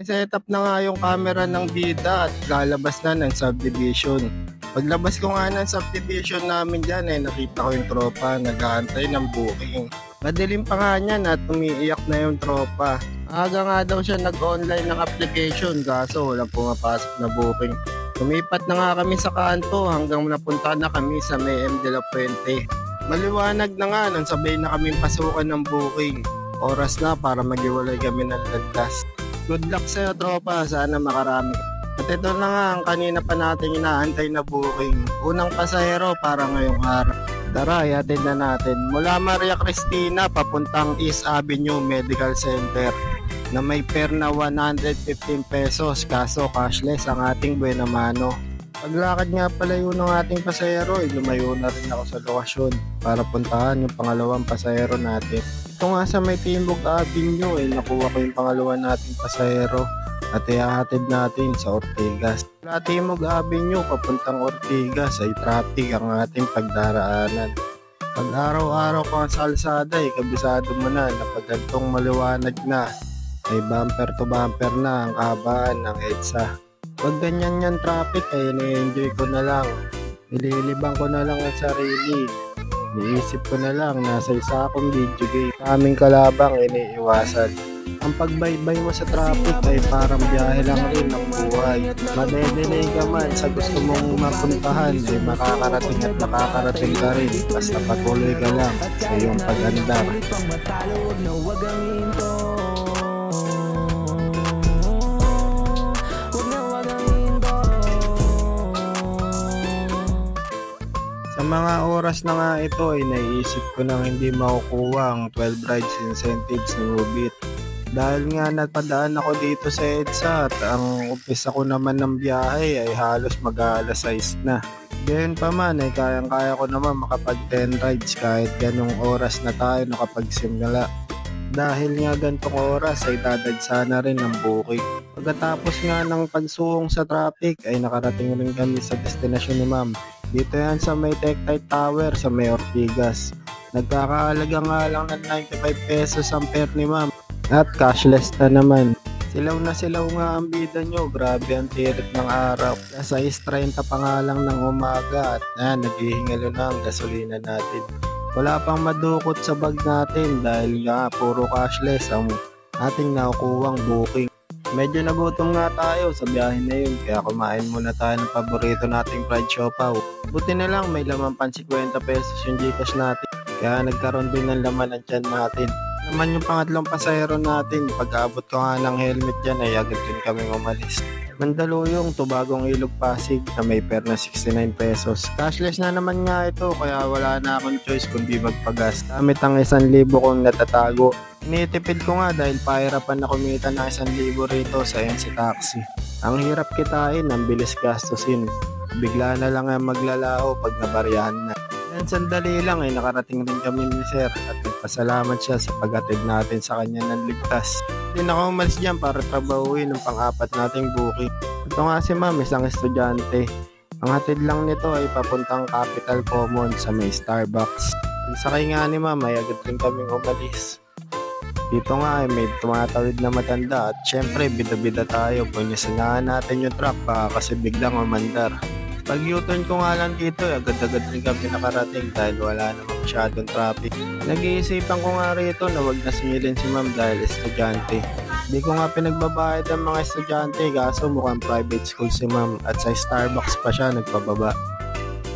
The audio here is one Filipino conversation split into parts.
Set up na nga yung camera ng bida at lalabas na ng subdivision. Paglabas ko nga ng subdivision namin dyan nakita ko yung tropa nag-aantay ng booking. Madilim pa nga niyan at umiiyak na yung tropa. Aga nga daw siya nag-online ng application kaso walang pumapasok na booking. Lumipat na nga kami sa kanto hanggang napunta na kami sa May M. de la Fuente. Maliwanag na nga nang sabay na kaming pasukan ng booking. Oras na para maghiwalay kami ng landas. Good luck sa'yo tropa, sana makarami. At ito na nga ang kanina pa natin inaantay na booking. Unang pasahero para ngayong araw. Tara, ihatid na natin. Mula Maria Cristina papuntang East Avenue Medical Center na may fare na 115 pesos kaso cashless ang ating buena mano. Paglakad nga pala yun ng ating pasahero, lumayo na rin ako sa lokasyon para puntahan yung pangalawang pasahero natin. Ito nga sa may Timog Avenue, nakuha ko yung pangalawa nating pasahero at ihahatid natin sa Ortigas. Sa Timog Avenue, papuntang Ortigas ay traffic ang ating pagdaraanan. Pag araw-araw ka sa kalsada, kabisado mo na pag gantong maliwanag na, ay bumper to bumper na ang kabaan ng EDSA. Pag ganyan yan traffic ay na-enjoy ko na lang. Nililibang ko na lang ang sarili. Niisip ko na lang nasa isa akong video game. Aming kalabang iniiwasan. Ang pagbaybay mo sa traffic ay parang biyahe lang rin ng buhay. Madedelay ka man sa gusto mong mapuntahan ay makakarating at makakarating ka rin. Basta patuloy ka lang sa iyong pag-andar. Sa mga oras na nga ito ay naiisip ko nang hindi makukuha ang 12 rides incentives ni Ubit. Dahil nga napadaan ako dito sa EDSA at ang umpisa ko naman ng biyahe ay halos mag-aalas 6 na. Gayon pa man ay kayang-kaya ko naman makapag 10 rides kahit ganong oras na tayo nakapagsimula. Dahil nga gantong oras ay dadagsa na rin ang booking. Pagkatapos nga ng pagsungong sa traffic ay nakarating rin kami sa destinasyon ni ma'am. Dito yan sa may Tectite Tower sa may Ortigas. Nagkakaalaga nga lang ng 95 pesos ang fare ni ma'am. At cashless na naman. Silaw na silaw nga ang bida nyo. Grabe ang tirit ng araw. Nasa 6:30 pa nga lang ng umaga at naghihingalo na ang gasolina natin. Wala pang madukot sa bag natin dahil nga puro cashless ang ating nakukuhang booking. Medyo nagutom nga tayo sa biyahe na yun kaya kumain muna tayo ng paborito nating fried siopaw. Buti na lang may laman pang 50 pesos yung Gcash natin kaya nagkaroon din ng laman ang tiyan natin. Naman yung pangatlong pasahero natin, pag-aabot ko nga ng helmet dyan ay agad din kaming umalis. Mandaluyong, Tubagong Ilog Pasig na may fare na 69 pesos. Cashless na naman nga ito kaya wala na akong choice kundi magpagas. Gamit ang 1,000 kong natatago. Initipid ko nga dahil pahirapan na kumita ng 1,000 rito sa NC Taxi. Ang hirap kitain, ang bilis gastusin. Bigla na lang ang maglalaho pag nabaryahan na. Yan sandali lang ay nakarating rin kami ni Sir at nagpasalamat siya sa pag-atid natin sa kanya ng ligtas. Hindi na ako umalis dyan para trabahuin ng pang-apat nating booking. Ito nga si ma'am, isang estudyante. Ang hatid lang nito ay papuntang Capital Common sa may Starbucks. Pagsakay nga ni ma'am ay agad rin kaming umalis. Dito nga ay may tumatawid na matanda at syempre bida-bida tayo. Punyasanahan natin yung truck baka kasi biglang umandar. Pag U-turn ko nga lang dito, agad-agad rin kami nakarating dahil wala namang masyadong traffic. Nag-iisipan ko nga rito na wag na singilin si ma'am dahil estudyante. Hindi ko nga pinagbabayad ang mga estudyante kaso mukhang private school si ma'am at sa Starbucks pa siya nagpababa.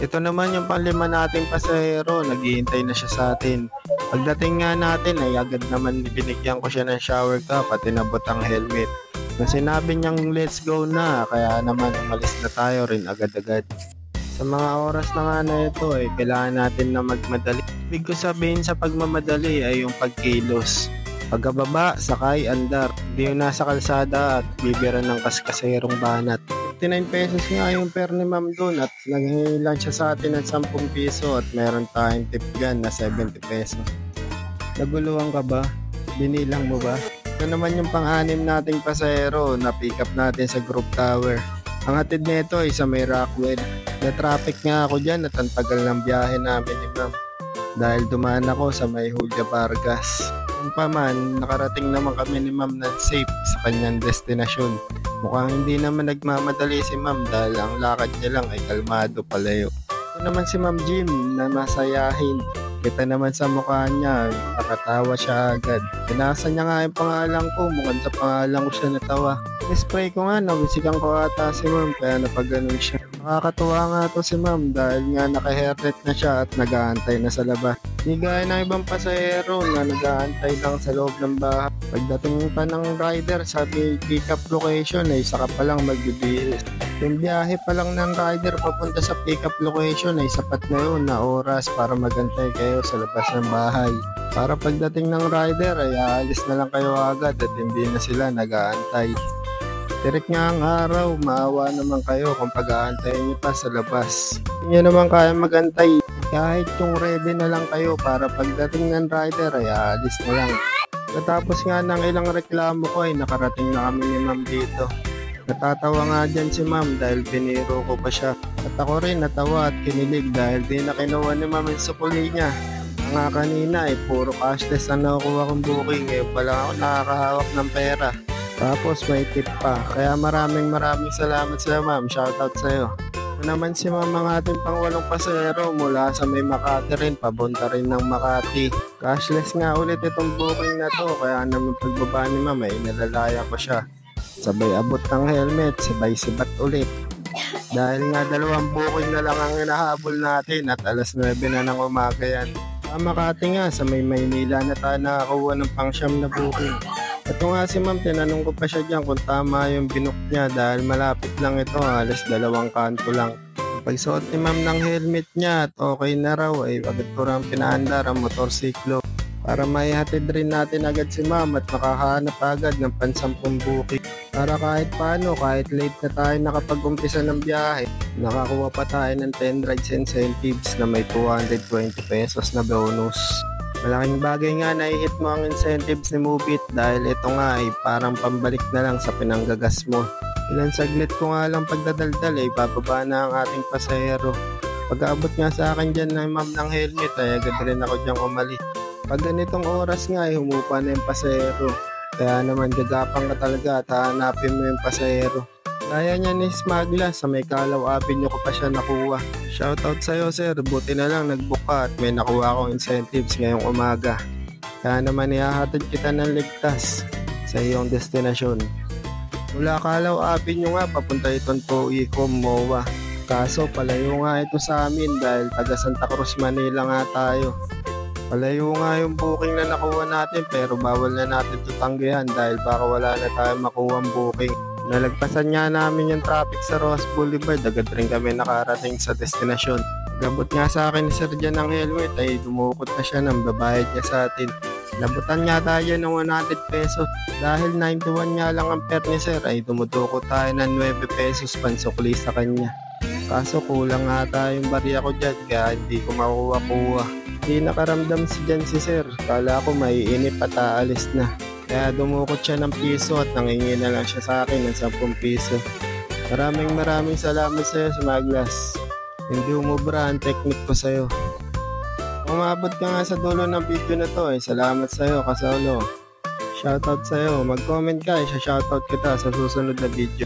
Ito naman yung panglima nating pasahero, naghihintay na siya sa atin. Pagdating nga natin ay agad naman binigyan ko siya ng shower cap at inabot ang helmet. Nung sinabi niyang let's go na, kaya naman umalis na tayo rin agad-agad. Sa mga oras na nga na ito ay kailangan natin na magmadali. Ibig ko sabihin sa pagmamadali ay yung pagkilos. Pagkababa, sakay, andar. Hindi yung nasa kalsada at bibira ng kaskaserong banat. 59 pesos nga yung fare ni ma'am doon at naghingi lang siya sa atin ng 10 piso at meron tayong tip gun na 70 pesos. Naguluhan ka ba? Binilang mo ba? Ito naman yung pang-anim nating pasahero na pick up natin sa Group Tower. Ang hatid nito ay sa may Rockwell. Na-traffic nga ako dyan at ang tagal ng biyahe namin ni ma'am. Dahil dumaan ako sa may Julia Vargas. Yun pa man, nakarating naman kami ni ma'am na safe sa kanyang destinasyon. Mukhang hindi naman nagmamadali si ma'am dahil ang lakad niya lang ay kalmado palayo. Ito naman si Ma'am Jim na masayahin. Kita naman sa mukha niya, nakatawa siya agad. Pinasa niya nga yung pangalan ko, mukhang sa pangalan ko siya natawa. Spray ko nga, nawisigan ko ata si ma'am kaya napaganon siya. Nakakatuwa nga to si ma'am dahil nga naka-hairnet na siya at nag-aantay na sa labas. Di gaya ng ibang pasahero na nag-aantay lang sa loob ng bahay. Pagdating pa ng rider sa pick-up location ay saka pa lang magbibihis. Yung biyahe pa lang ng rider papunta sa pick-up location ay sapat na yun na oras para magantay kayo sa labas ng bahay. Para pagdating ng rider ay aalis na lang kayo agad at hindi na sila nag-aantay. Tirik nga ang araw, maawa naman kayo kung pag-aantayin nyo pa sa labas. Hindi nyo naman kaya magantay. Kahit yung ready na lang kayo para pagdating ng rider ay aalis na lang. Natapos nga ng ilang reklamo ko ay nakarating na kami ni ma'am dito. Natatawa nga dyan si ma'am dahil biniro ko pa siya. At ako rin natawa at kinilig dahil di na kinuha ni ma'am yung sukuli niya. Nga kanina ay puro cashless ang nakukuha kong booking. Ngayon pala ako nakakahawak ng pera. Tapos may tip pa. Kaya maraming salamat sa ma'am. Shoutout sa'yo. Ito naman si ma'am ang ating pangwalong pasahero mula sa may Makati rin. Papunta rin ng Makati. Cashless nga ulit itong booking na to. Kaya naman pagbaba ni ma'am ay nalalaya ko siya. Sabay abot ng helmet. Sabay sibat ulit. Dahil nga 2 booking na lang ang hinahabol natin at alas 9 na ng umaga yan. Sa Makati nga sa may Maynila na tayo nakakuha ng pang-siyam na booking. Ito nga si ma'am, tinanong ko pa siya dyan kung tama yung binook niya dahil malapit lang ito, halos 2 kanto lang. Pagsuot ni ma'am ng helmet niya at okay na raw ay agad ko rin pinaandar ang motorsiklo para maihatid rin natin agad si ma'am at makahanap agad ng pansampung booking. Para kahit paano, kahit late na tayo nakapag-umpisa ng biyahe, nakakuha pa tayo ng 10 rides incentives na may 220 pesos na bonus. Malaking bagay nga na i-hit mo ang incentives ni Mubit dahil ito nga ay parang pambalik na lang sa pinanggagas mo. Ilan saglit ko nga lang pagdadaldal ay bababa na ang ating pasahero. Pag-aabot nga sa akin dyan ng ma'am ng helmet ay agad rin ako dyan umalis. Pag ganitong oras nga ay humupa na yung pasahero. Kaya naman gagapang ka talaga at hahanapin mo yung pasahero. Kaya niya ni Smagla sa may Calao Avenue ko pa siya nakuha. Shoutout sa'yo sir, buti na lang nagbook ka at may nakuha akong incentives ngayong umaga. Kaya naman ihahatid kita ng ligtas sa iyong destinasyon. Mula Calao Avenue nga papunta itong Toicom, MOA. Kaso palayo nga ito sa amin dahil taga Santa Cruz, Manila nga tayo. Palayo nga yung booking na nakuha natin pero bawal na natin ito tanggihan dahil baka wala na tayo makuha ang booking. Nalagpasan nga namin yung traffic sa Ross Boulevard, agad rin kami nakarating sa destinasyon. Gabot nga sa akin ni Sir Jan ng helmet ay dumukot na siya ng babayad niya sa atin. Nabutan nga tayo ng 100 pesos. Dahil 91 nga lang ang per ni Sir ay dumudukot tayo ng 9 pesos pansukli sa kanya. Kaso kulang nga tayong barya ko dyan kaya hindi ko makuha-kuha. Hindi nakaramdam si Jan si Sir, kala ko maiinip at aalis na. Kaya dumukot siya ng piso at nangingi na lang siya sa akin ng 10 piso. Maraming salamat sa iyo, Smaglas. Hindi umubra ang technique ko sa iyo. Kung umabot ka nga sa dulo ng video na to, salamat sa iyo, kasalo. Shoutout sa iyo. Mag-comment ka, shoutout kita sa susunod na video.